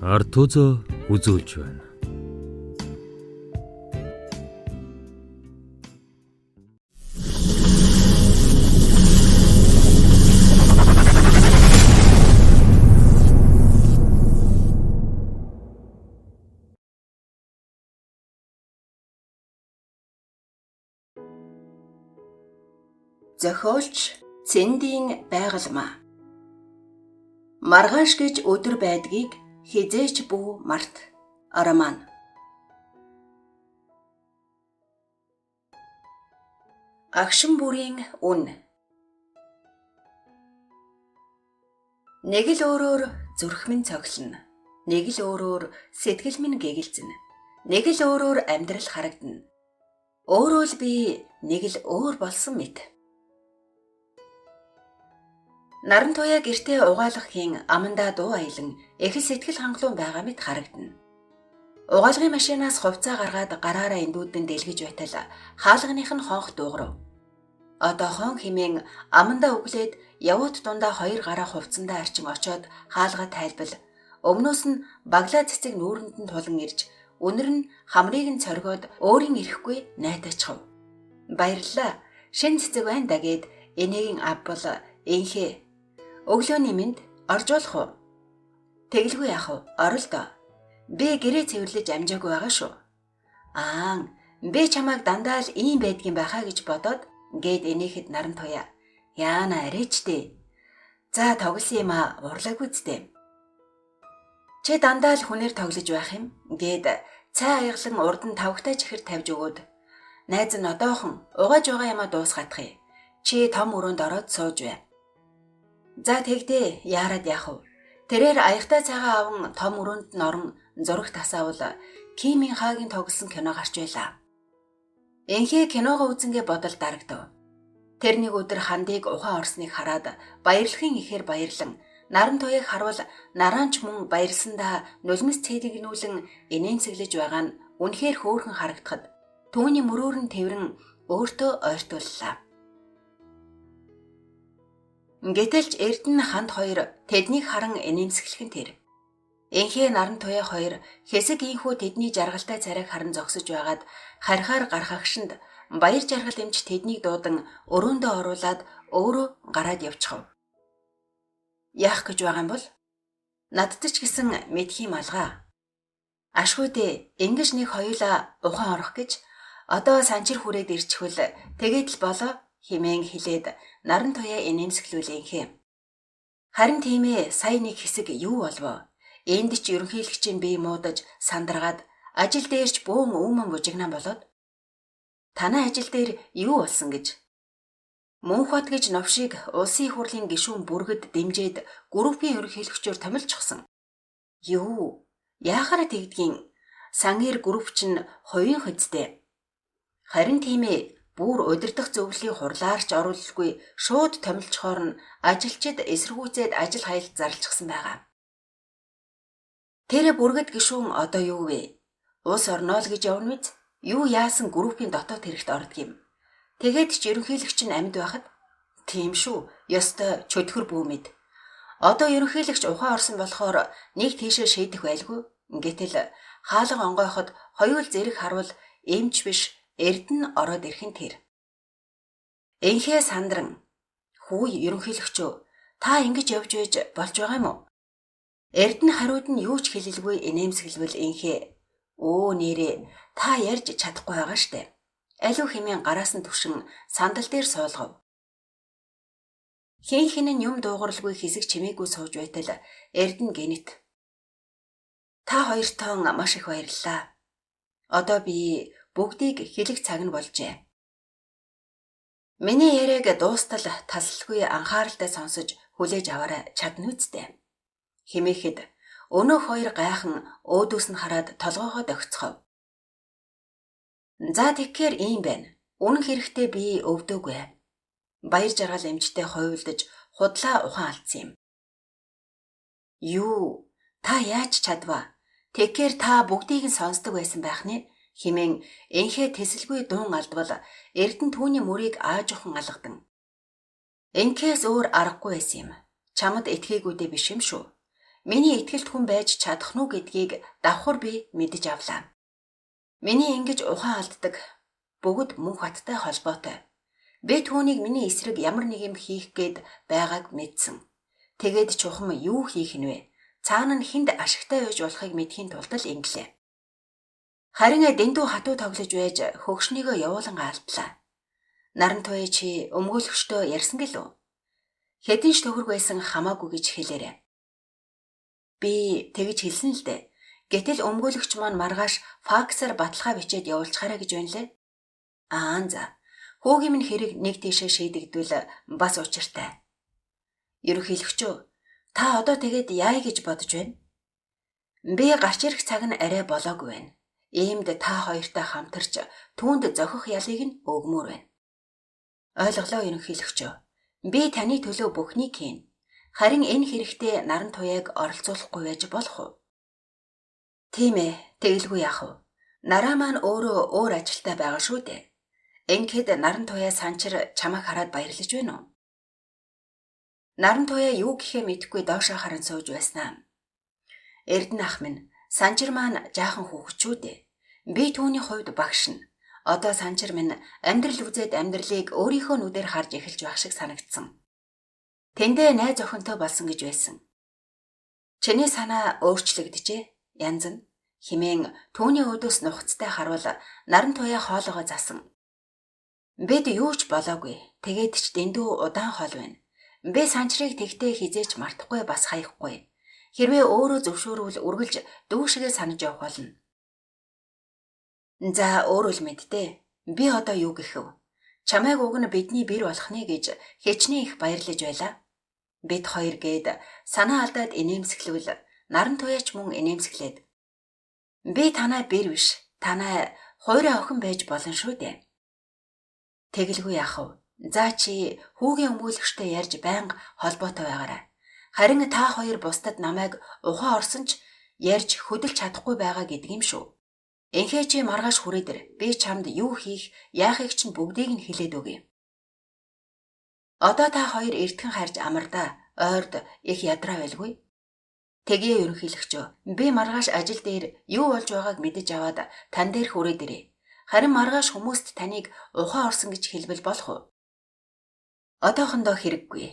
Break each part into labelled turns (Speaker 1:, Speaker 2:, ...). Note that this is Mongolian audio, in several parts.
Speaker 1: Артузо үзүүлж байна.
Speaker 2: Зохиолч Цэндийн байгалмаа. Маргааш гэж өдөр байдгийг хизээч бүү март. Араман. Агшин бүрийн үн. Нэг л өөрөөр зүрх минь цоглоно. Нэг л өөрөөр сэтгэл минь гэгэлцэнэ. Нэг л өөрөөр амьдрал харагдана. Өөрөө л би нэг л өөр болсон мэт. Наран туяа гэртээ угаалгахын амандаа дуу аялан их сэтгэл хангалуун байгаа мэт харагдана. Угаалгын машинаас хувцас гаргаад гараараа эндүүдэн дэлгэж байтал хаалганых нь хонх дуугарав. Одоо хон химэн амандаа өглөөд явуут дундаа хоёр гараа хувцсандаа арчин очоод хаалгаа тайлбал өмнөөс нь баглаа цэцэг нүүрэнд нь тулан ирж өнөр нь хамрыг нь цоргиод өөрийн ирэхгүй найтаачхав. Баярлалаа. Шин цэцэг байна да гэд энэгийн ав бол энхээ өглөөний минь орж болох уу? Тэгэлгүй яах вэ? Орол доо. Би гэрээ цэвэрлэж амжаагүй байгаа шүү. Би чамайг дандаа л ийм байдгийн байхаа гэж бодоод гээд энийхэд наран туяа. Яана арайчтэй. За тоглосон юм а урлаагүй зү. Чи дандаа л хүнээр тоглож байх юм гээд цай аяглан урд нь тавхтай чихэр тавьж өгөөд найз нь одоохон угааж байгаа юм а дуусгатах юм. Чи том өрөөнд ороод сууж бай. За тэгдээ яарад яах вэ? Тэрээр аягтай цагаан аван том өрөөнд нь орон зураг тасаавал Кимийн хаагийн тоглосон кино гарч байлаа. Энхээ киногоо үзэнгээ бодол дарагдав. Тэр нэг өдөр хандыг ухаан орсныг хараад баярлахын ихээр баярлан наран туяаг харвал нараанч мөн баярлсандаа нулимс цэлэгнүүлэн инээнцэглэж байгаа нь үнэхээр хөөрхөн харагдахад түүний мөрөөр нь тэрэн өөртөө ойртууллаа. Гэтэлч Эрдэнэ ханд хоёр тэднийг харан инээмсэглэх нь тэр. Энхээ наран туяа хоёр хэсэг ийхүү тэдний жаргалтай царайг харан зогсож байгаад харихаар гарахагшинд баяр жаргал эмч тэднийг дуудан өрөөндөө оруулаад өөрөө гараад явчихав. Яах гэж байгаа юм бол? Надад ч гэсэн мэдхийн малгай. Ашгүй дээ, ингэж нэг хоёулаа ухаан орох гэж одоо санчир хүрээд ирчихвэл тэгээд л болоо химэн хилээд наран туяа инээмсэглүүлээнхээ. Харин тийм ээ, сая нэг хэсэг юу болов? Энд ч ерөнхийлөгчийн бие муудаж сандраад ажил дээрч бөөн өвмөн бужигнаа болоод танай ажил дээр юу болсон гэж Мөнхбат гэж новшиг улсын хурлын гишүүн бүргэд дэмжээд группийн ерөнхийлөгчөөр томилчихсон. Юу? Яахаараа тэгдгийн сангэр групп чинь хоёрын хөдтэй. Харин тийм ээ, бүр удирдах зөвлөлийн хурлаарч оруулахгүй шууд томилчхоор нь ажилчид эсэргүүцээд ажил хаялт зарлчихсан байгаа. Тэр бүргэд гишүүн одоо юу вэ? Улс орноо л гэж явна мэт? Юу яасан группийн дотоод хэрэгт ордог юм? Тэгээд ч ерөнхийлөгч нь амьд байхад тийм шүү, ёстой чөтгөр бүүмэд. Одоо ерөнхийлөгч ухаан орсон болохоор нэг тийшээ шийдэх байлгүй. Гэтэл хаалга онгойход хоёул зэрэг харвал эмч биш Эрдэнэ ороод ирэх нь тэр. Энхээ сандран хүү ерөнхийлөгчөө та ингэж явж байж болж байгаа юм уу? Эрдэнэ хариуд нь юу ч хэлэлгүй инээмсэглэвэл энхээ өө нэрээ та ярьж чадахгүй байгаа штэ. Алуу хэмээн гараас нь түшин сандал дээр суулгав. Хин хинэн юм дуугарлгүй хэсэг чимээгүй сууж байтал Эрдэнэ гэнэт. Та хоёртоо маш их баярлалаа. Одоо би бүгдийг хэлэх цаг нь болжээ. Миний яриаг дуустал тасалгүй анхааралтай сонсож хүлээж аваарай чадна үсттэй. Химээхэд өнөөх хоёр гайхан өөдөөс нь хараад толгоогоо догцохов. За тэгэхээр ийм байна. Үнэн хэрэгтээ би өвдөөгүй. Баяр жаргал эмчтэй хойволдож худлаа ухаан алдсан юм. Юу? Та яаж чадваа? Тэгэхээр та бүгдийг нь сонсдог байсан байх нэ? Химэн энхээ тэсэлгүй дуун алдвал Эрдэнэ түүний мөрийг аажуухан алгадан. Энхээс өөр аргагүй байсан юм. Чамд итгээгүйдээ биш юм шүү. Миний итгэлт хүн байж чадах нь уу гэдгийг давхар би мэдэж авлаа. Миний ингэж ухаан алддаг бүгд мөнх баттай холбоотой. Би түүнийг миний эсрэг ямар нэг юм хийх гээд байгааг мэдсэн. Тэгээд чухам юу хийх нь вэ? Цаана нь хүнд ашигтай байж болохыг мэдхийн тулд л инглээ. Харин дэндүү хатуу тоглож байж хөгшнийгөө явуулан гаалтлаа. Наран туяа чи өмгөөлөгчдөө ярьсан гэлөө. Хэдэн ч төгрөг байсан хамаагүй гэж хэлээрэ. Би тэгж хэлсэн л дээ. Гэтэл өмгөөлөгч маань маргааш факсаар баталгаа бичээд явуулчихараа гэж байна лээ. За. Хүүгийн минь хэрэг нэг тийшээ шийдэгдвэл бас учиртай. Ерөнхийлөгчөө, та одоо тэгээд яая гэж бодож байна? Би гарч ирэх цаг нь арай болоогүй байна. Иймд та хоёртай хамтарч түүнд зохих ялыг нь өгмөр байна. Ойлголоо ерөнхийлөгчөө. Би таны төлөө бүхнийг хийн. Харин энэ хэрэгтэй наран туяаг оролцуулахгүй байж болох уу? Тийм ээ, тэгэлгүй яах вэ? Нараа маань өөрөө өөр ажилтай байгаа шүү дээ. Ингээд наран туяа санчир чамайг хараад баярлаж байна уу? Наран туяа юу гэхээ мэдэхгүй доошоо харан сууж байснаа. Эрдэнэ ах минь, санчир маань жаахан хүүхэд дээ. Би түүний хувьд багш нь. Одоо санчир минь амьдрал үзээд амьдралыг өөрийнхөө нүдээр харж эхэлж байх шиг санагдсан. Тэндээ найз охинтой болсон гэж байсан. Чиний санаа өөрчлөгдөжээ. Янз нь химэн түүний өдөөс нухацтай харвал наран туяа хоолоогоо засан. Бид юу ч болоогүй. Тэгээд ч дэндүү удаан хоол байна. Би санчрыг тэгтээ хизээч мартахгүй бас хаяхгүй. Хэрвээ өөрөө зөвшөөрвөл үргэлж дүүшгээ санаж явах болно. За өөрөө л мэдтээ. Би одоо юу гэх вэ? Чамайг уг нь бидний бэр болох нэ гэж хичнээн их баярлаж байлаа. Бид хоёр гээд санаа алдаад инээмсэглэвэл наран туяач мөн инээмсэглээд. Би танай бэр биш. Танай хуйраа охин байж болно шүү дээ. Тэгэлгүй яах вэ? За чи хүүгийн өмгөөлөгчтэй ярьж байнга холбоотой байгаарай. Харин та хоёр бусдад намайг ухаан орсон ч ярьж хөдөлж чадахгүй байгаа гэдэг юм шүү. Энхээ чи маргааш хүрээдэр би чамд юу хийх, яахыг чинь бүгдийг нь хэлээд өгье. Одоо та хоёр эртхэн харж амардаа, ойрд их ядраа байлгүй. Тэгээ ерөнхийлөгчөө, би маргааш ажил дээр юу болж байгааг мэдэж аваад тань дээр хүрээдэрээ. Харин маргааш хүмүүст таныг ухаан орсон гэж хэлбэл болох уу? Одоохондоо хэрэггүй.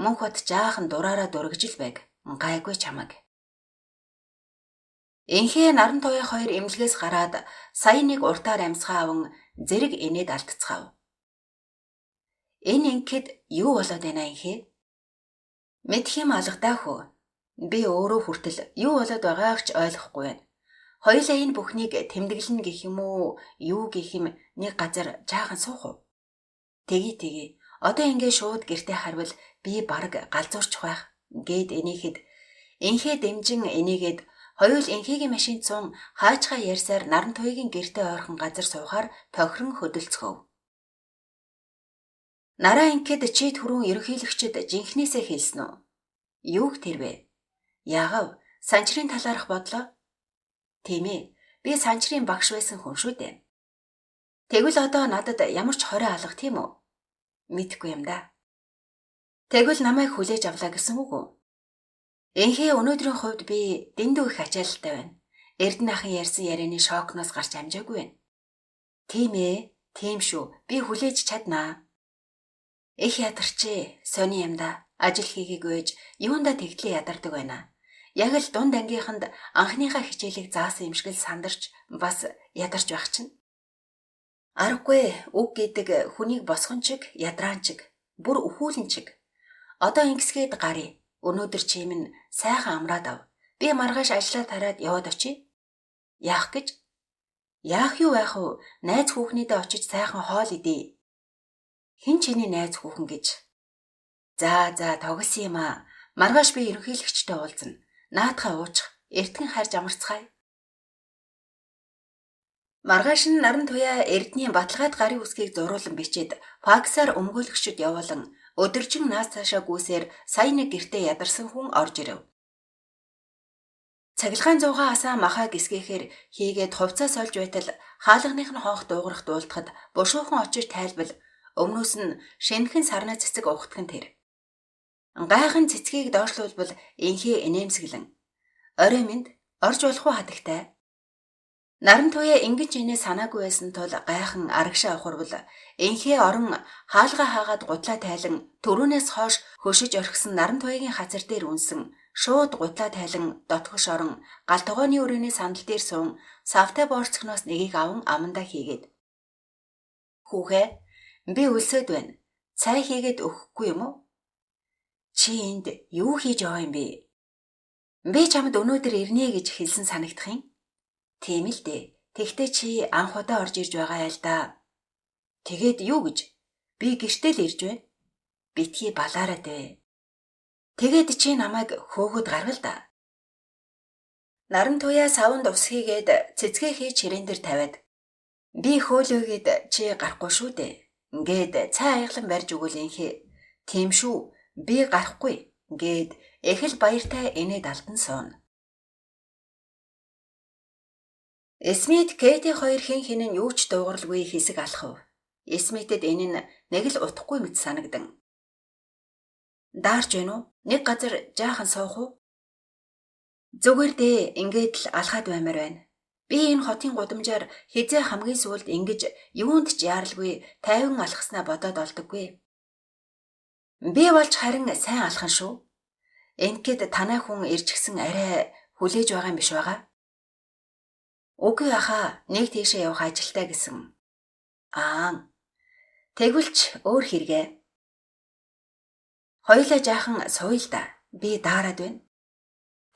Speaker 2: Мөнх бат жаахан дураараа дургиж л байг. Гайгүй чамаг. Энхээ наран туяа хоёр эмнэлгээс гараад сая нэг уртаар амьсгаа аван зэрэг инээд алдцгаав. Энэ ингээд юу болоод байна энхээ? Мэдх юм алгадаа хөө. Би өөрөө хүртэл юу болоод байгааг ч ойлгохгүй байна. Хоёулаа энэ бүхнийг тэмдэглэнэ гэх юм уу, юу гэх юм нэг газар жаахан суух уу? Тэги. Одоо ингээ шууд гэртээ харвал би бараг галзуурч байх гээд энийхэд энхээ дэмжин энийгээд хоёул энхээгийн машин цун хаачгаа ярьсаар наран туяагийн гэртээ ойрхон газар суухаар тохирон хөдөлцгөв. Нараа ингээд чи түрүүн ерөнхийлөгчөд жинхнээсээ хэлсэн үү? Юуг тэр вэ? Яагав? Санчрын талаарх бодлоо? Тийм ээ. Би санчрын багш байсан хүн шүү дээ. Тэгвэл одоо надад ямар ч хорой алга тийм үү? Мэдхгүй юм да. Тэгвэл намайг хүлээж авлаа гэсэн үг үү? Энхээ өнөөдрийн хувьд би дэндүү их ачаалттай байна. Эрдэнэ ахын ярьсан ярианы шокноос гарч амжаагүй байна. Тийм ээ, тийм шүү. Би хүлээж чаднаа. Их ядарчээ, сони юм да. Ажил хийгээгүй ээж юунда тэгтлээ ядардаг байна. Яг л дунд ангийнханд анхныхаа хичээлийг заасан юм шиг л сандарч бас ядарч байх чинь. Аргагүй үг гэдэг хүнийг босгон чиг, ядраан чиг, бүр өхүүлэн чиг. Одоо ингэсгээд гарыг. Өнөөдөр чи минь сайхан амраад ав. Би маргааш ажлаа тараад яваад очие. Яах гэж? Яах юу байх вэ? Найз хүүхнийдээ очиж сайхан хоол идээ. Хэн чиний найз хүүхэн гэж? За тогсон юм аа. Маргааш би ерөнхийлөгчтэй уулзна. Наадхаа уучих. Эртхэн харж амарцгаая. Маргааш нь наран туяа Эрдэнийн баталгаад гарын үсгийг зуруулан бичээд факсаар өмгөөлөгчд явуулан өдөржин наас цаашаа гүйсээр сая нэг гэртээ ядарсан хүн орж ирэв. Цахилгаан зуугаа асаа махаа гисгээхээр хийгээд хувцас сольж байтал хаалганых нь хоох дуугарах дуулдахад бушуухан очиж тайлбал өмнөөс нь шинэхэн сарнаа цэцэг ухтган тэр. Гайхан цэцгийг доошлуулбал инхээ инээмсэглэн Орой минь орж болох уу хатагтай? Наран туяа ингэж инээ санаагүй байсан тул гайхан арагшаа ухарвал энхээ орон хаалга хаагаад гутлаа тайлан төрүүнээс хойш хөшиж орхисон наран туяагийн хазар дээр үнсэн шууд гутлаа тайлан дотгош орон гал тогооны өрөөний сандал дээр суун савтай борцгоноос нэгийг аван амандаа хийгээд "Хүүхээ, би өлсөд байна. Цай хийгээд өгөхгүй юм уу? Чи энд юу хийж байгаа юм бэ? Би чамд өнөөдөр ирнэ гэж хэлсэн санагдах юм. Тийм л дээ. Тэгтээ чи анх удаа орж ирж байгаа ял да. Тэгээд юу гэж? Би гэртэл ирж байна. Битгий балаараад вэ. Тэгээд чи намайг хөөгд гаргал да." Наран туяа савнд ус хийгээд цэцгээ хийж чирээн дээр тавиад "Би хөөлөөгээд чи гарахгүй шүү дээ. Ингээд цай аяглан барьж өгвөл инхээ. Тийм шүү. Би гарахгүй." Гээд их л баяртай инээд алдан сууна. Смит Кэти хоёр хин нь юу ч дуугарлгүй хэсэг алхав. Смитэд энэ нь нэг л утгагүй мэт санагдан. "Даарч байна уу? Нэг газар жаахан суух уу?" "Зүгээр дээ, ингээд л алхаад баймаар байна. Би энэ хотын гудамжаар хизээ хамгийн сүүлд ингэж юунд ч яаралгүй тайван алхаснаа бодоод олдоггүй. Би болж харин сайн алхан шүү. Энэгэд танай хүн ирчихсэн арай хүлээж байгаа юм биш байгаа?" "Үгүй ахаа, нэг тийшээ явах ажилтаа гэсэн." Тэгвэлч өөр хэрэгэ. Хоёулаа жаахан сууя л да. Би даарад байна."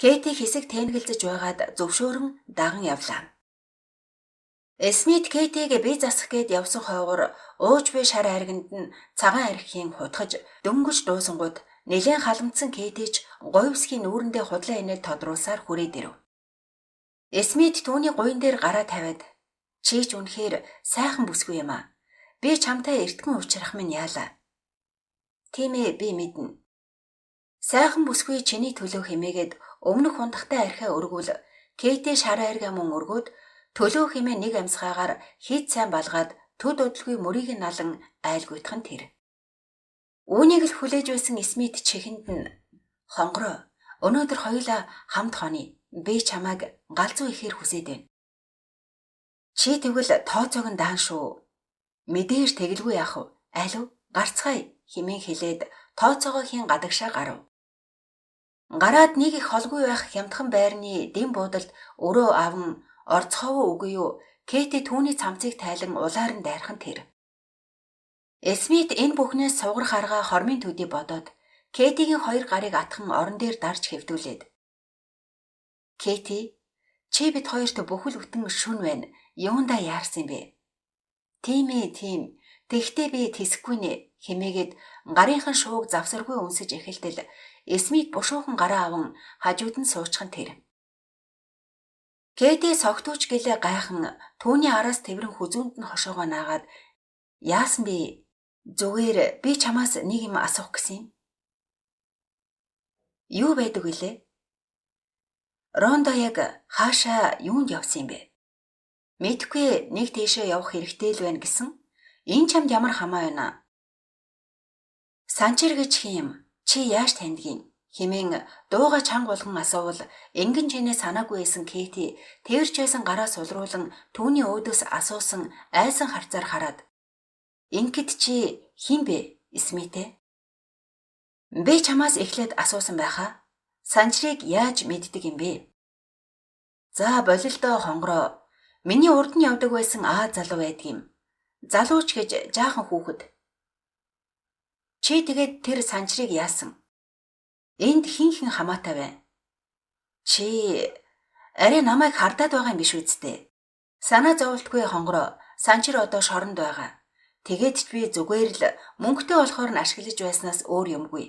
Speaker 2: Кэти хэсэг тэнэгэлзэж байгаад зөвшөөрөн даган явлаа. Смит Кэтиг бие засах гээд явсан хойгоор ууж буй шар аргинд нь цагаан архихийн хутгаж дөнгөж дуусангууд нэлээд халамтсан Кэтич говьсгийн нүүрэндээ худлаа инээд тодруулсаар хүрээд ирэв. Смит түүний гуйн дээр гараа тавиад "Чи ч үнэхээр сайхан бүсгүй юм аа. Би чамтай эртгэн уучрах минь яалаа." "Тийм ээ, би мэднэ. Сайхан бүсгүй чиний төлөө хэмээгээд өмнөх хундахтай архиа өргүүл Кэти шараа арга мөн өргөөд төлөө хэмээ нэг амьсгаагаар хит сайн балгаад төд удалгүй мөрийг налан айлгуйтхан тэр. Үүнийг л хүлээж байсан Смит чихэнд нь "Хонгороо, өнөөдөр хоёулаа хамт хоны. Би чамайг галзуу ихээр хүсээд байна. Чи тэгвэл тооцоог нь даан шүү. Мэдээж тэгэлгүй яах вэ? Алив гарцгаая" хэмээн хэлээд тооцоогоо хийн гадагшаа гарав. Гараад нэг их холгүй байх хямдхан байрны дэм буудалд өрөө аван орцохов үгүй юу? Кэти түүний цамцыг тайлан улаар нь дайрхан тэр. Смит энэ бүхнээс сууграх арга хормын төдий бодоод Кэтигийн хоёр гарыг атхан орон дээр дарж хэвдүүлээд "Кэти, чи бид хоёрт бүхэл бүтэн шүн байна. Юундаа яарсан бэ?" "Тийм ээ, тийм. Тэгтээ би тэсэхгүй нэ" хэмээгээд гарынхан шууг завсаргүй үнсэж эхэлтэл Смит бушуухан гараа аван хажууд нь суучхан тэр. Кэти согтууч гэлээ гайхан түүний араас тэврэн хүзүүнд нь хошоогоо наагаад "Яасан бэ? Зүгээр би чамаас нэг юм асуух гэсэн юм." "Юу байдаг вүлээ? Рондо яг хаашаа юунд явсан юм бэ?" "Мэдхгүй, нэг тийшээ явах хэрэгтэй л байна гэсэн. Энэ чамд ямар хамаа байна?" "Санчир гэж хин юм. Чи яаж таньдгийг?" хэмээн дууга чанга болгон асуувал ингэн чинээ санаагүй байсан Кэти тэрч байсан гараа сулруулан түүний өөдөөс асуусан айсан харцаар хараад "Ингэд чи хин бэ, Смитэ?" "Би чамаас эхлээд асуусан байхаа. Санчрыг яаж мэддэг юм бэ?" "За болилдоо хонгороо. Миний урд нь явдаг байсан залуу байдаг юм. Залууч гэж жаахан хүүхэд. Чи тэгээд тэр санчрыг яасан? Энд хин хамаатай байна. Чи арай намайг хардаад байгаа юм биш үсттэй. Санаа зовлтгүй хонгороо. Санчир одоо шоронд байгаа. Тэгээд ч би зүгээр л мөнгөтэй болохоор нь ашиглаж байснаас өөр юмгүй.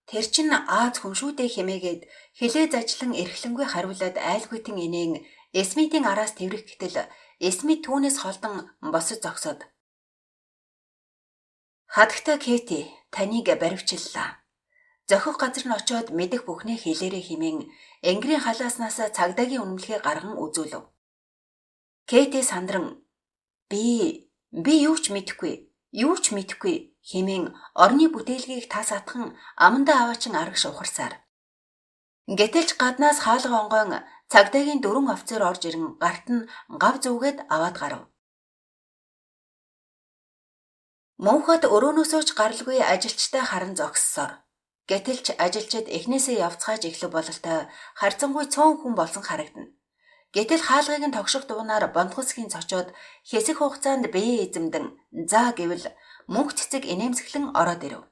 Speaker 2: Тэр чин Аз хүн шүү дээ хэмээгээд хилээ зажлан эрхлэнгүй хариулаад айлгуйтан инээн Смитийн араас тэврэх гэтэл Смит түүнээс холдон босож зогсоод "Хадагтай Кэти, таныг баривчлаа. Зохих газар нь очиод мэдэх бүхнээ хэлээрэй" хэмээн энгэрийн халааснаас цагдаагийн үнэмлэхээ гарган үзүүлв. Кэти сандран би юу ч мэдэхгүй хэмээн орны бүтээлгийг тас атхан амандаа аваачин арагш ухарсаар Гэтэлч гаднаас хаалга онгойн цагдаагийн 4 офицер орж ирэн гарт нь гав зүгээд аваад гарав. Мөнхөд өрөөнөөсөө ч гаралгүй ажилчтай харан зогссоор. Гэтэлч ажилчид эхнээсээ явцгааж эхлэх бололтой харьцангуй цөөн хүн болсон харагдана. Гэтэл хаалгыг нь тогших дуунаар бондгосгийн цочоод хэсэг хугацаанд биеэ эзэмдэн заа гэвэл мөнх цэцэг инээмсэглэн ороод ирэв.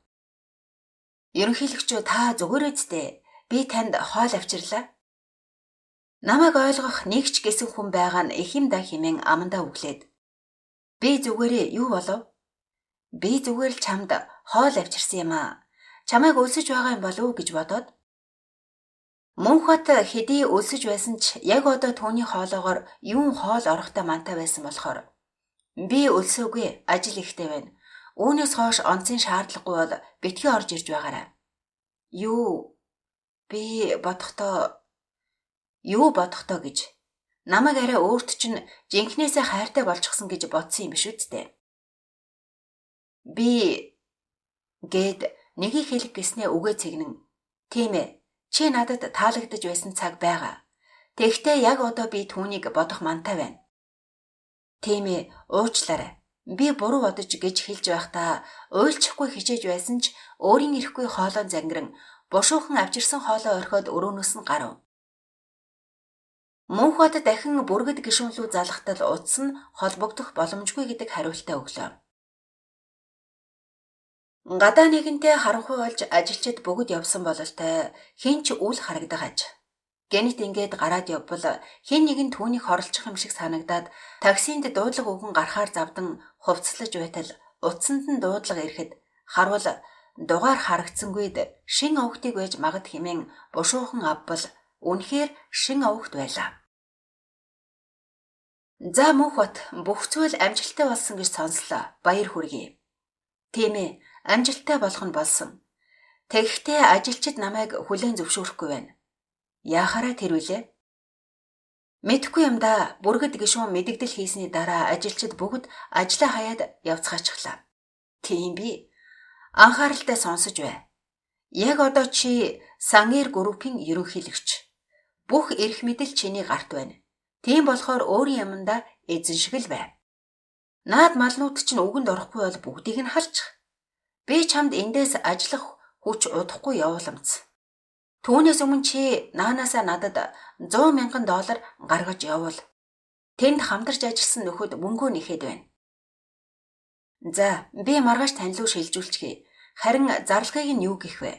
Speaker 2: Ерөнхийлөгчөө та зүгээрээ зтэй. Би танд хоол авчирлаа. Намайг ойлгох нэг ч гэсэн хүн байгаа нь их юм да хэмээн амандаа үглээд. Би зүгээрээ юу болов? Би зүгээр л чамд хоол авчирсан юм аа. Чамайг өлсөж байгаа юм болов уу гэж бодоод. Мөнхөд хэдий өлсөж байсан ч яг одоо түүний хоолоогоор юун хоол орохтой мантай байсан болохоор би өлсөөгүй, ажил ихтэй байна. Үүнээс хойш онцын шаардлагагүй бол битгий орж ирж байгаарай. Юу бодохдоо гэж намайг арай өөрт чинь жинхнээсээ хайртай болчихсон гэж бодсон юм биш үсттэй. Би гээд нэгийг хэлэх гэснээ үгээ цэгнэн. Тийм ээ. Чи надад таалагдж байсан цаг байгаа. Тэгэхдээ яг одоо би түүнийг бодох мантай байна. Тийм ээ, уучлаарай. Би буруу бодож гэж хэлж байхдаа уйлчихгүй хичээж байсан ч өөрийн ирэхгүй хоолоо зангиран бушуухан авчирсан хоолоо орхиод өрөөнөөс нь гарав. Мөнхөд дахин бүргэд гишүүн лүү залхтал утас нь холбогдох боломжгүй гэдэг хариултаа өглөө. Гадаа нэгэнтэй харанхуй болж ажилчид бүгд явсан бололтой хэн ч үл харагдагаж. Гэнэт ингээд гараад явбал хэн нэгэн түүнийг хорлцох юм шиг санагдаад таксинд дуудлага өгөн гарахаар завдан хувцлаж байтал утсанд нь дуудлага ирэхэд харвал дугаар харагдсангүйд шин овогтыг байж магад хэмээн бушуухан авбал үнэхээр шин овогт байлаа. За Мөнхбат бүх зүйл амжилттай болсон гэж сонслоо. Баяр хүргэе. Тийм ээ, амжилттай болох нь болсон. Тэгэхдээ ажилчид намайг хүлээн зөвшөөрөхгүй байна. Яахаараа тэр үлээ? Мэдхгүй юм да. Бүргэд гишүүн мэдэгдэл хийсний дараа ажилчид бүгд ажлаа хаяад явцгаачихлаа. Тийм би. Анхааралтай сонсож бай. Яг одоо чи Сангер группийн ерөнхийлөгч. Бүх эрх мэдэл чиний гарт байна. Тийм болохоор өөрийн юмдаа эзэн шиг л бай. Наад малнууд чинь үгэнд орохгүй бол бүгдийг нь халчих. Би чамд эндээс ажиллах хүч удахгүй явууламц. Түүнээс өмнө чи наанаасаа надад $100,000 гаргаж явуул. Тэнд хамтарч ажилласан нөхөд мөнгөө нэхэд байна. За, би маргааш тань руу шилжүүлчихье. Харин зарлагыг нь юу гэх вэ?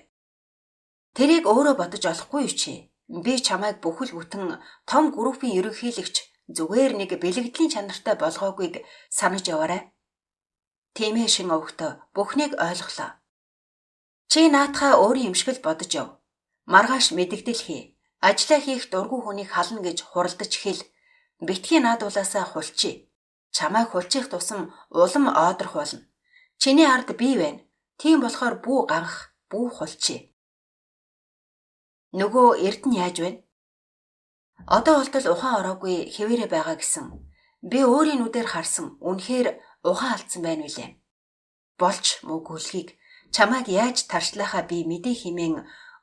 Speaker 2: Тэрийг өөрөө бодож олохгүй юу чи? Би чамайг бүхэл бүтэн том группийн ерөнхийлөгч зүгээр нэг бэлэгдлийн чанартай болгоогүйг санаж яваарай. Тийм ээ шин овогтой бүхнийг ойлголоо. Чи наатахаа өөрийн юм шиг л бодож яв. Маргааш мэдэгдэл хий. Ажлаа хийх дургүй хүнийг хална гэж хуралдаж хэл. Битгий наадуулаасаа хулчий. Чамайг хулчих тусам улам оодорх болно. Чиний ард би байна. Тийм болохоор бүү ганх, бүү хулчий. Нөгөө Эрдэнэ яаж байна? Одоо болтол ухаан ороогүй хэвээрээ байгаа гэсэн. Би өөрийн нүдээр харсан. Үнэхээр ухаан алдсан байна үлээ. Болж мөгөөлхийг чамайг яаж тарчлахаа би мэдээ химэн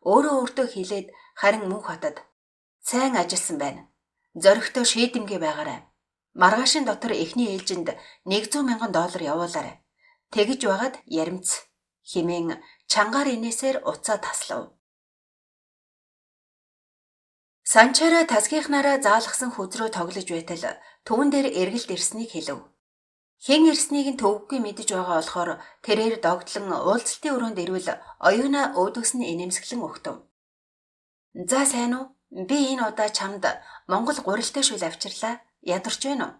Speaker 2: өөртөө хэлээд харин Мөнхбатад сайн ажилласан байна. Зоригтой шийдэмгээ байгаарай. Маргаашийн дотор эхний ээлжинд $100,000 явуулаарай. Тэгж байгаад яримц химэн чангаар инээсээр уцаа таслав. Санчаараа тасгийнхнаараа заалгасан хүзрөө тоглож байтал түүн дээр эргэлт ирснийг хэлв. Хэн ирснийг нь төвөггүй мэдэж байгаа болохоор тэрээр догтлон уулзалтын өрөөнд ирвэл оюунаа өөдөөс нь инээмсэглэн өгтөв. За сайн уу? Би энэ удаа чамд Монгол гурилтай шүл авчирлаа. Ядарч байна уу?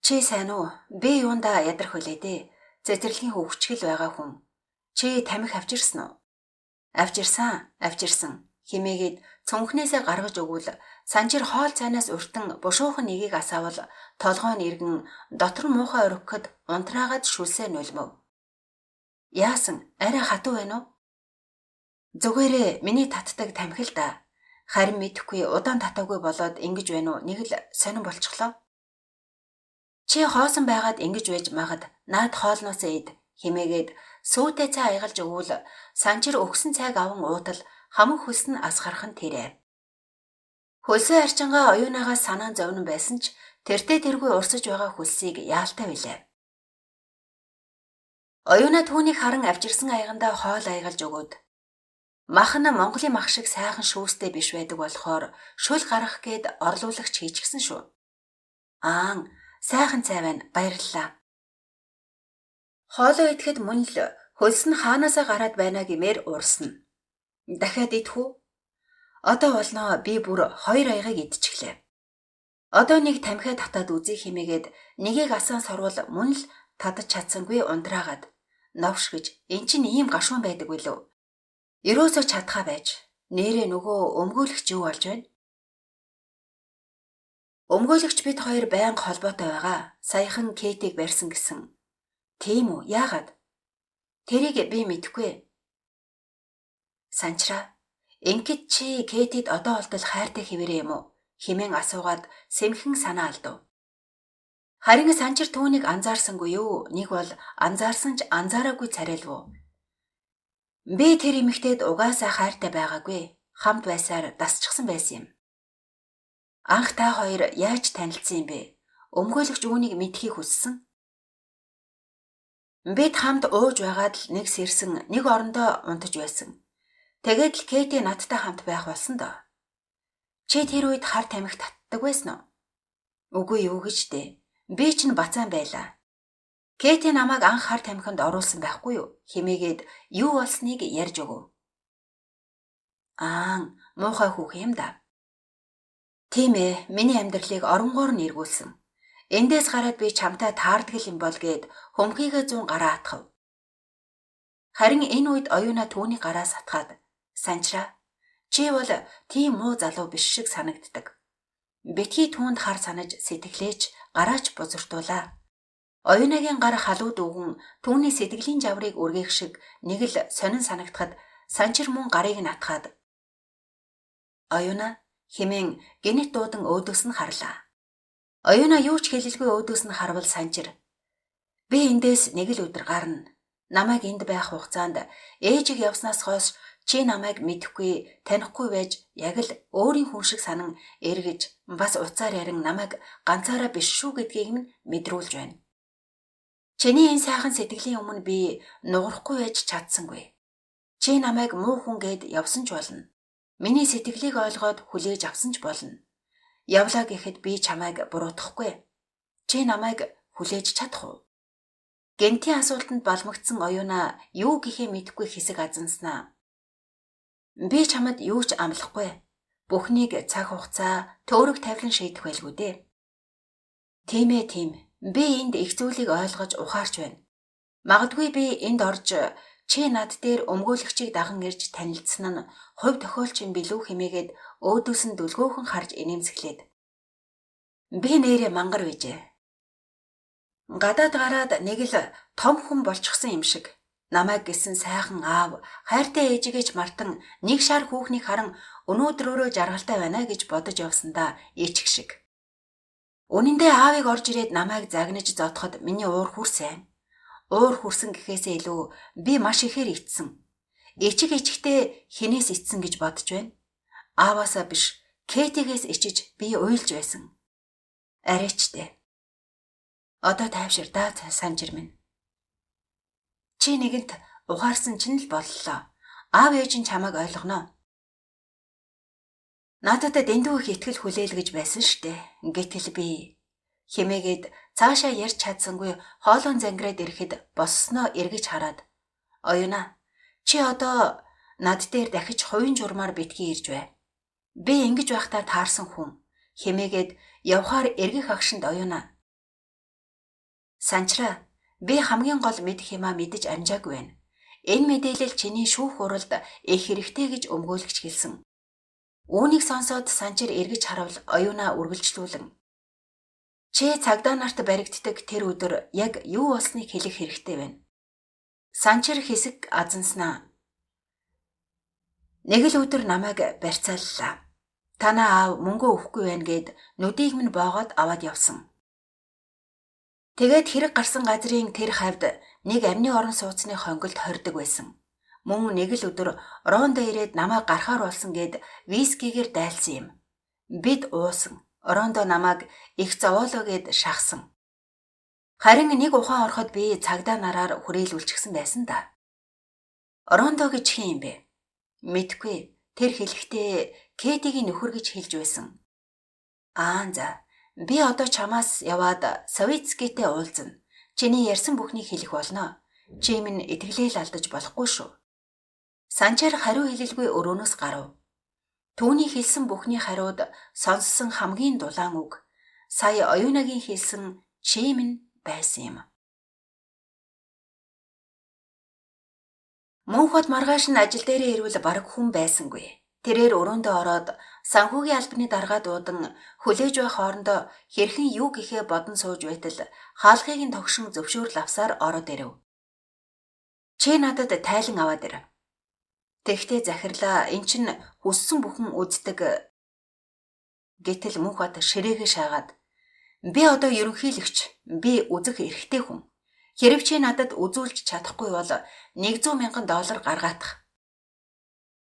Speaker 2: Чи сайн уу? Би юундаа ядрах вүлээ дээ. Цэцэрлэгийн хөвгчгөл байгаа хүн. Чи тамхи авчирсан уу? Авчирсан. Химээгээд цүнхнээсээ гаргаж өгвөл санжир хоол цайнаас уртан бушуухан нэгийг асаавал толгой нь иргэн дотор муухай өргөхөд унтраагаад шүлсээ нулимов. Яасан? Арай хатуу байна уу? Зүгээрээ миний татдаг тамхи л да. Харин мэдэхгүй удаан татаагүй болоод ингэж байна уу? Нэг л сонирн болчихлоо. Чи хоосон байгаад ингэж байж магад наад хоолноосоо ид химээгээд сүйтэй цай аягалж өгвөл санжир өгсөн цайг аван уутал хамаг хөлс нь асгарах нь тэрэ. Хөлсөө арчингаа оюунаагаас санаан зовнон байсан ч тэртээ тэргүй урсаж байгаа хөлсийг яалтай билээ. Оюуна түүнийг харан авчирсан аягандаа хоол аягалж өгөөд мах нь Монголын мах шиг сайхан шүүстэй биш байдаг болохоор шүл гарах гээд орлуулагч хийчихсэн шүү. Аан, сайхан цай байна, баярлалаа. Хоолоо идэхэд мөн л хөлс нь хаанаасаа гараад байна гэмээр урсна. Дахиад идэх үү? Одоо болно, би бүр 2 аягийг идчихлээ. Одоо нэг тамхиа татаад үзье хэмээгээд нэгийг асаан сорвол мөн л татаж чадсангүй ундраагаад новш гэж эн чинь ийм гашуун байдаг билүү? Ерөөсөө чадхаа байж нэрээ нөгөө өмгөөлөгч юу болж байна? Өмгөөлөгч бид хоёр байнга холбоотой байгаа. Саяхан Кейтийг барьсан гэсэн. Тийм үү? Яагаад? Тэрийг би мэдэхгүй. Санчраа, ингээд чи Кейтид одоо олдол хайртай хэвээрээ юм уу? Хэмээн асуугаад сэмхэн санаа алдав. Харин Санчир түүнийг анзаарсангүй юу? Нэг бол анзаарсан ч анзаараагүй царайлв. Би тэр эмэгтэйд угаасаа хайртай байгаагүй. Хамт байсаар дасчихсан байсан юм. Анх та хоёр яаж танилцсан юм бэ? Өмгөөлөгч үүнийг мэдхийг хүссэн. Бид хамт ууж байгаад л нэг сэрсэн нэг орондоо унтаж байсан. Тэгээд л Кейти надтай хамт байх болсон доо. Чи тэр үед хар тамхи татдаг байсан уу? Үгүй юу гэж дээ. Би ч н бацаан байлаа. Кейти намайг анх хар тамхинд оруулсан байхгүй юу? Хэмээгээд юу болсныг ярьж өгөв. Аан, муухай хүүх юм да. Тийм ээ, миний амьдралыг оронгоор нь эргүүлсэн. Эндээс гараад би чамтай таарддаг юм бол гээд хөмхийгээ 100 гараа атгав. Харин энэ үед оюуна түүний гараа сатгаад, Санчраа, чи бол тийм муу залуу биш шиг санагддаг. Битгий түүнд хар санаж сэтгэлээч гараач бузартуулаа. Оюунагийн гар халууд өгөн түүний сэтгэлийн жаврыг үргээх шиг нэг л сонин санагдахад Санчир мөн гарыг нь атгаад Оюуна хэмээн гинэт дуудан өөдөөс нь харлаа. Оюуна юу ч хэлэлгүй өөдөөс нь харвал Санчир, би эндээс нэг л өдөр гарна. Намайг энд байх хугацаанд ээжиг явснаас хойш чи намайг мэдэхгүй, танихгүй байж яг л өөрийн хүн шиг санан эргэж бас уцаар ярин намайг ганцаараа биш шүү гэдгийг минь мэдрүүлж байна. Чиний энэ сайхан сэтгэлийн өмнө би нугарахгүй байж чадсангүй. Чи намайг муу хүн гэд явсан ч болно. Миний сэтгэлийг ойлгоод хүлээж авсан ч болно. Явлаа гэхэд би чамайг буруутгахгүй. Чи намайг хүлээж чадах уу? Гэнтийн асуултанд балмагдсан оюуна юу гэхээ мэдэхгүй хэсэг азанснаа. Би чамд юу ч амлахгүй. Бүхнийг цаг хугацаа, төөрөг тавилан шийдэх байлгүй дээ. Тийм ээ, тийм. Би энд их зүйлийг ойлгож ухаарч байна. Магадгүй би энд орж чи над дээр өмгөөлөгчийг даган ирж танилцсан нь хувь тохиолч юм билүү хэмээгээд өөдөөс нь дүлгөөхөн харж инээмсэглээд. Би нэрээ мангар байжээ. Гадаад гараад нэг л том хүн болчихсон юм шиг. Намайг гэсэн сайхан аав, хайртай ээжигээч мартан нэг шар хүүхнийг харан өнөөдрөөрөө жаргалтай байна гэж бодож явсандаа ээчих шиг. Үнэндээ аавыг орж ирээд намайг загнаж зодоход миний уур хүрсэн. Уур хүрсэн гэхээсээ илүү би маш ихээр итсэн. Ичигтэй хинээс итсэн гэж бодож байна. Ааваасаа биш, Кейтигээс ичиж би уйлж байсан. Арайчтэй. Одоо тайвшир даа Санчир минь. Чи нэгэнт ухаарсан чинь л боллоо. Аав ээж нь чамайг ойлгоно. Надад дэндүү их итгэл хүлээлгэж байсан штэ. Гэтэл би хэмээгээд цаашаа ярьж чадсангүй хоолон зангираад ирэхэд боссноо эргэж хараад. Оюуна, чи одоо над дээр дахиж хувийн журмаар битгий ирж бай. Би ингэж байхдаа таарсан хүн хэмээгээд явхаар эргэх агшинд оюуна. Санчраа, би хамгийн гол мэдэх юмаа мэдэж амжаагүй байна. Энэ мэдээлэл чиний шүүх уралд их хэрэгтэй гэж өмгөөлөгч хэлсэн. Үүнийг сонсоод Санчир эргэж харавал оюуна үргэлжлүүлэн. Чи цагдаа нарт баригддаг тэр өдөр яг юу болсныг хэлэх хэрэгтэй байна. Санчир хэсэг азанснаа. Нэг л өдөр намайг барьцааллаа. Танаа аав мөнгө өгөхгүй байна гэд нүдийг минь боогоод аваад явсан. Тэгээд хэрэг гарсан газрын тэр хавьд нэг амны орон сууцны хонгилд хордог байсан. Мөн нэг л өдөр Рондо ирээд намайг гарахаар болсон гэд вискигээр дайлсан юм. Бид уусан. Рондо намайг их зовоолоо гэд шахсан. Харин нэг ухаан ороход би цагдаа нараар хүрээлүүлчихсэн байсан да. Рондо гэж хин юм бэ? Мэдгүй. Тэр хэлэхдээ Кэтигийн нөхөр гэж хэлж байсан. За. Би одоо чамаас яваад Савицкитэй уулзна. Чиний ярьсан бүхнийг хэлэх болно. Чи минь итгэлээл алдаж болохгүй шүү. Санчаар хариу хэлэлгүй өрөөнөөс гарав. Түүний хэлсэн бүхний хариуд сонссон хамгийн дулаан үг сая оюунагийн хэлсэн чи минь байсан юм. Мөнхөд маргааш нь ажил дээрээ ирвэл бараг хүн байсангүй. Тэрээр өрөөндөө ороод санхүүгийн албаны дарга дуудан хүлээж байх хоорондоо хэрхэн юу гэхээ бодон сууж байтал хаалхыг нь тогшин зөвшөөрөл авсаар ороод ирэв. Чи надад тайлан аваад ир. Тэгтээ захирлаа эн чин хүссэн бүхэн үздэг. Гэтэл мөнхөд ширээгээ шаагаад би одоо ерөнхийлөгч, би үзэх эрхтэй хүн. Хэрв чи надад үзүүлж чадахгүй бол $100,000 гаргаах.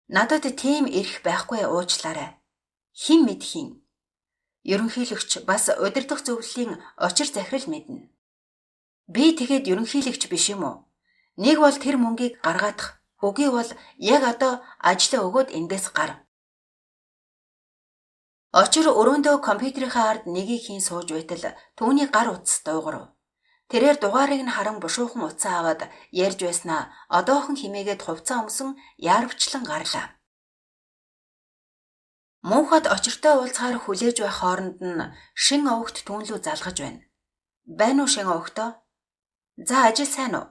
Speaker 2: Надад тийм эрх байхгүй уучлаарай. Хэн мэд хин. Ерөнхийлөгч бас удирдах зөвлөлийн очир захирал мэднэ. Би тэгэхэд ерөнхийлөгч биш юм уу? Нэг бол тэр мөнгийг гаргаадах, үгүй бол яг одоо ажлаа өгөөд эндээс гар. Очир өрөөндөө компьютерийнхаа ард нэгийг хийн сууж байтал түүний гар утас дуугарав. Тэрээр дугаарыг нь харан бушуухан утсаа аваад ярьж байснаа одоохон химээгээд хувцас өмсөн яарвчлан гарлаа. Мөнхөд очиртой уулзахаар хүлээж байх хооронд нь шин овогт түүнлүү залгаж байна. Байна уу шин овогтоо? За ажил сайн уу?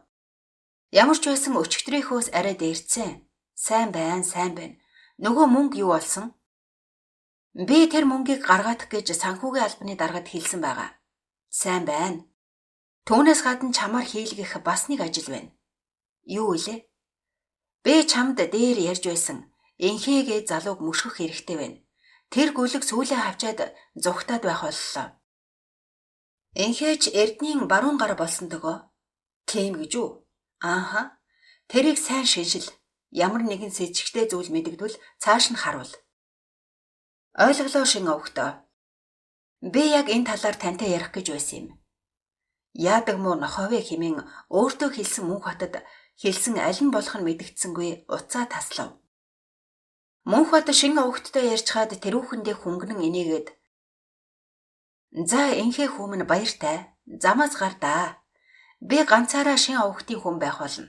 Speaker 2: Ямар ч байсан өчигдрийнхөөс арай дээрцэн. Сайн байна. Нөгөө мөнгө юу болсон? Би тэр мөнгийг гаргаадах гэж санхүүгийн албаны даргад хэлсэн байгаа. Сайн байна. Түүнээс гадна чамаар хийлгэх бас нэг ажил байна. Юу вэ? Би чамд дээр ярьж байсан. Энхээгээ залууг мөшгөх хэрэгтэй байна. Тэр гүлэг сүүлээ хавчаад зүгтаад байх боллоо. Энхээч Эрдэнийн баруун гар болсон дөгөө. Тийм гэж үү? Ааха. Тэрийг сайн шинжил. Ямар нэгэн сэжигтэй зүйл мэдэгдвэл цааш нь харуул. Ойлголоо шин овогтоо. Би яг энэ талаар тантай ярих гэж байсан юм. Яадаг муу ноховэ хэмээн өөртөө хэлсэн Мөнхбатад хэлсэн аль нь болох нь мэдэгдсэнгүй уцаа таслав. Мөнхбат шин овогттой ярьчхаад тэрүүхэндээ хөнгөнөн инээгээд за энхээ хүмүн баяртай. Замаас гар даа. Би ганцаараа шин овогтын хүн байх болно.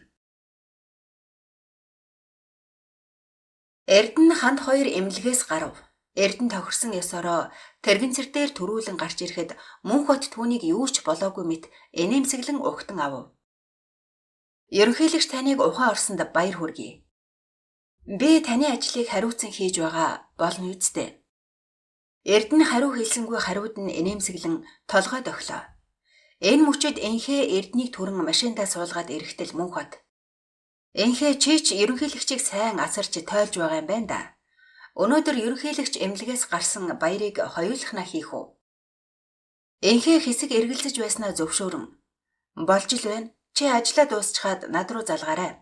Speaker 2: Эрдэнэ ханд хоёр эмнэлгээс гарав. Эрдэнэ тохирсон ёсороо тэрэгцэр дээр төрүүлэн гарч ирэхэд Мөнхбат түүнийг юу ч болоогүй мэт инээмсэглэн угтан авав. Ерөнхийлөгч таныг ухаан орсонд баяр хүргэе. Би таны ажлыг хариуцсан хийж байгаа болно үсттэй. Эрдэнэ хариу хэлсэнгүй хариуд нь инээмсэглэн толгойд оглоо. Энэ мөчөд энхээ Эрдэнийг түрэн машиндаа суулгаад ирэхдээ Мөнхбат. Энхээ чи ч ерөнхийлөгчийг сайн асарч тойлж байгаа юм байна да. Өнөөдөр ерөнхийлөгч эмнэлгээс гарсан баярыг хоёулахна хийх үү? Энхээ хэсэг эргэлзэж байснаа зөвшөөрөн. Болж л байна. Чи ажлаа дуусчихад над руу залгаарай.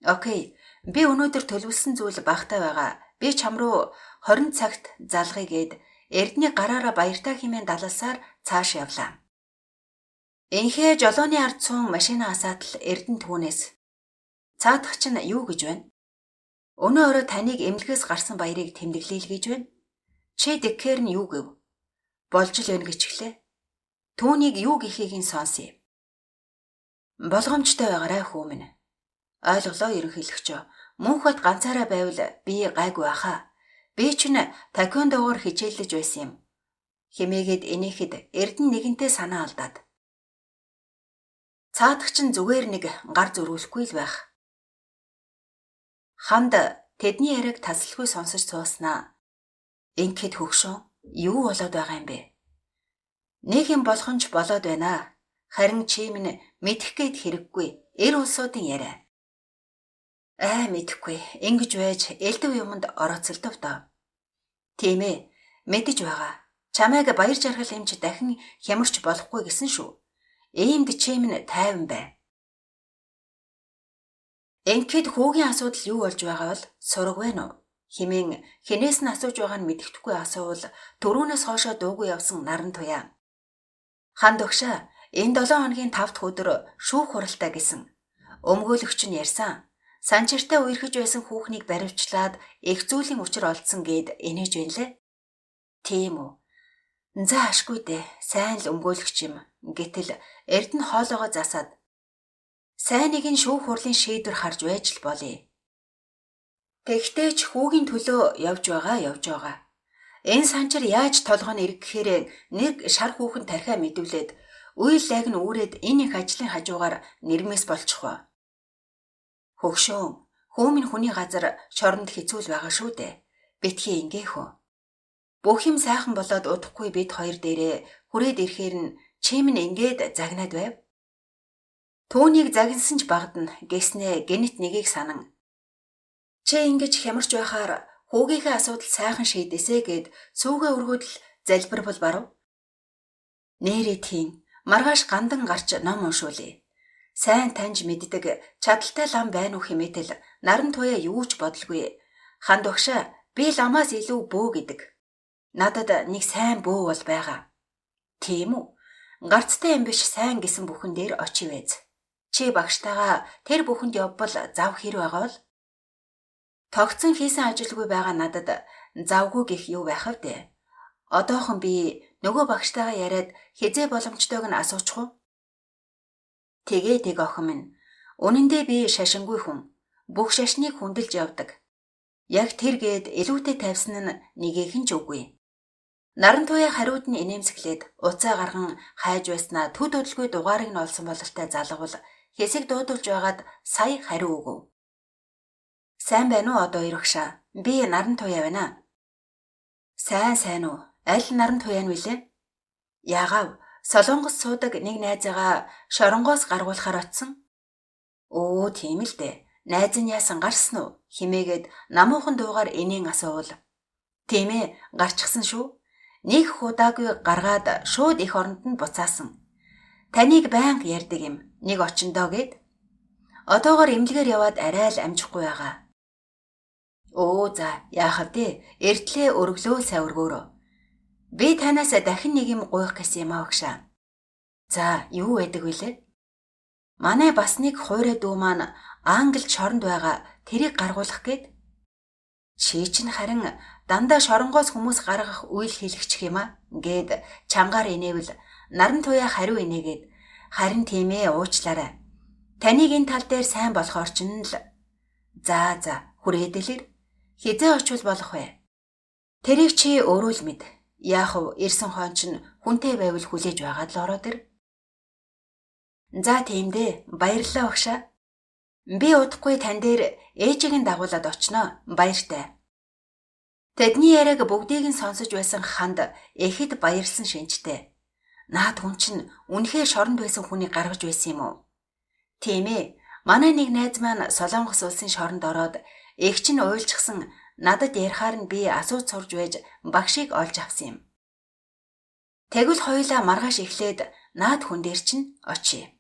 Speaker 2: Окей. Би өнөөдөр төлөвлөсөн зүйл багтаа байгаа. Би чам руу 20 цагт залгая гэд Эрдэнэ гараараа баяртай хэмээн далалсаар цааш явлаа. Энхээ жолооны ард суун машинаа асаатал Эрдэнэ түүнээс цаадах чинь юу гэж байна? Өнөө өрөө таныг эмнэлгээс гарсан баярыг тэмдэглэе гэж байна. Чи декер нь юу гэв? Болж л байна гэчихлээ. Түүнийг юу гэхийг нь сонсъё. Болгоомжтой байгаарай хүмүн. Ойлголоо ерөнхийлөгчөө. Мөнхбат ганцаараа байвал би гайгүй баха. Би ч н таквондогоор хичээллэж байсан юм. Химээгээд инээхэд Эрдэнэ нэгэнтээ санаа алдаад. Цаадах чинь зүгээр нэг гар зөрүүлэхгүй л байх. Хамд тэдний яриаг тасалгүй сонсож сууснаа. Ингээд хөгшөө юу болоод байгаа юм бэ? Нэг юм болох нь ч болоод байна. Харин чи минь мэдэх гээд хэрэггүй. Эр улсуудын яриа. Мэдэхгүй. Ингэж байж элдв юмд орооцолдов доо. Тийм ээ. Мэдэж байгаа. Чамайг баяр жаргал хэмж дахин хямарч болохгүй гэсэн шүү. Иймд чи минь тайван бай. Ингээд хүүгийн асуудал юу болж байгаа бол сураг байна уу? Хэмээн хинээс нь асууж байгаа нь мэддэхгүй асуувал түрүүнээс хоошоо дуугүй явсан наран туяа. Ханд өгшөө энэ 7 хоногийн 5 дахь өдөр шүүх хуралтай гэсэн. Өмгөөлөгч нь ярьсан. Санчиртай үерхэж байсан хүүхнийг баривчлаад их зүйлийн учир олдсон гэд инээж байна лээ. Тийм үү. За ашгүй дээ. Сайн л өмгөөлөгч юм. Гэтэл эрдэнэ хоолоогоо засаад сайныг нь шүүх хурлын шийдвэр харж байж л болъё. Тэгтээ ч хүүгийн төлөө явж байгаа. Энэ санчир яаж толгойн эрг гэхээр нэг шар хүүхэн тархиа мэдвлээд үйл лайг нь үүрээд энэ их ажлын хажуугаар нэрмээс болчихвоо. Хөгшөө, хүүмэн хүний газар шоронд хэцүүл байгаа шүү дээ. Битгий ингээхүү. Бүх юм сайхан болоод удахгүй бид хоёр дээрээ хүрээд ирэхээр нь чим нь ингээд загнаад байв. Түүнийг загинсан ч багдана гэснээ гэнэт нэгийг санан. Чи ингэж хямарч байхаар хүүгийнхээ асуудал сайхан шийдэсэ гэд сүүгээ өргөдөл залбирбал барав. Нээрээ тийм маргааш гандан гарч ном уншуулъя. Сайн таньж мэддэг чадaltaй лам байна уу хэмээтэл наран туяа юу ч бодлгүй. Ханд өгшөө би ламаас илүү бөө гэдэг. Надад нэг сайн бөө бол байгаа. Тийм үү? Гарцтай юм биш сайн гэсэн бүхэн дээр очивэз. Чи багштайгаа тэр бүхэнд явбал зав хэр байгаа бол? Тогтсон хийсэн ажилгүй байгаа надад завгүй гэх юу байх вэ? Одоохон би нөгөө багштайгаа яриад хизээ боломжтойг нь асуучих уу? Тэгээ охин минь. Үнэндээ би шашингүй хүн. Бүх шашныг хүндэлж явдаг. Яг тэр гээд илүүтэй тавьсан нь нэгийг нь ч үгүй. Наран туяа хариуд нь инээмсэглээд уцаа гарган хайж байснаа төд өдөлгүй дугаарыг нь олсон бололтой залгавал хэсэг дуудулж байгаад сая хариу өгөв. Сайн байна уу одоо ирвэгшаа? Би наран туяа байна. Сайн уу? Аль наран туяа нь вүлээ? Яагав? Солонгос суудаг нэг найзаагаа шоронгоос гаргуулахаар очсон. Оо тийм л дээ. Найз нь яасан гарсан уу? Химээгээд намуухан дуугаар инээн асуувал. Тийм ээ, гарчихсан шүү. Нэг удаагүй гаргаад шууд их оронд нь буцаасан. Таныг байнга ярьдаг юм. Нэг очиндоо гээд. Одоогоор эмнэлгээр яваад арай л амжихгүй байгаа. Оо за, яахав дээ. Эртлээ өргөлөө сай өргөөрөө. Би танаас дахин нэг юм гуйх гэсэн юм агшаа. За, юу байдаг вүлээ? Манай бас нэг хуурай дүү маань Англид шоронд байгаа. Тэрийг гаргуулах гээд. Чи чинь харин дандаа шоронгоос хүмүүс гаргах үйл хийлэгч юм а гээд чангаар инээвэл наран туяа хариу инээгээд харин тийм ээ уучлаарай. Таныг энэ тал дээр сайн болохоор ч нь л. За, хүрээдэлэр. Хизээ очвол болох вэ? Тэрийг чи өөрөө л мэд. Яах вэ? Ирсэн хон ч хүнтэй байвал хүлээж байгаад л ороод ир. За тийм дээ. Баярлалаа багшаа. Би удахгүй тань дээр ээжийг нь дагуулад очноо. Баяртай. Тэдний яриаг бүгдийг нь сонсож байсан ханд эхэд баярлсан шинжтэй. Наад хүн чинь үнэхээр шоронд байсан хүнийг гаргаж байсан юм уу? Тийм ээ. Манай нэг найз маань Солонгос улсын шоронд ороод эгч нь уйлчихсан надад ярихаар нь би асууж сурж байж багшийг олж авсан юм. Тэгвэл хоёулаа маргааш эхлээд наад хүн дээр чинь очие.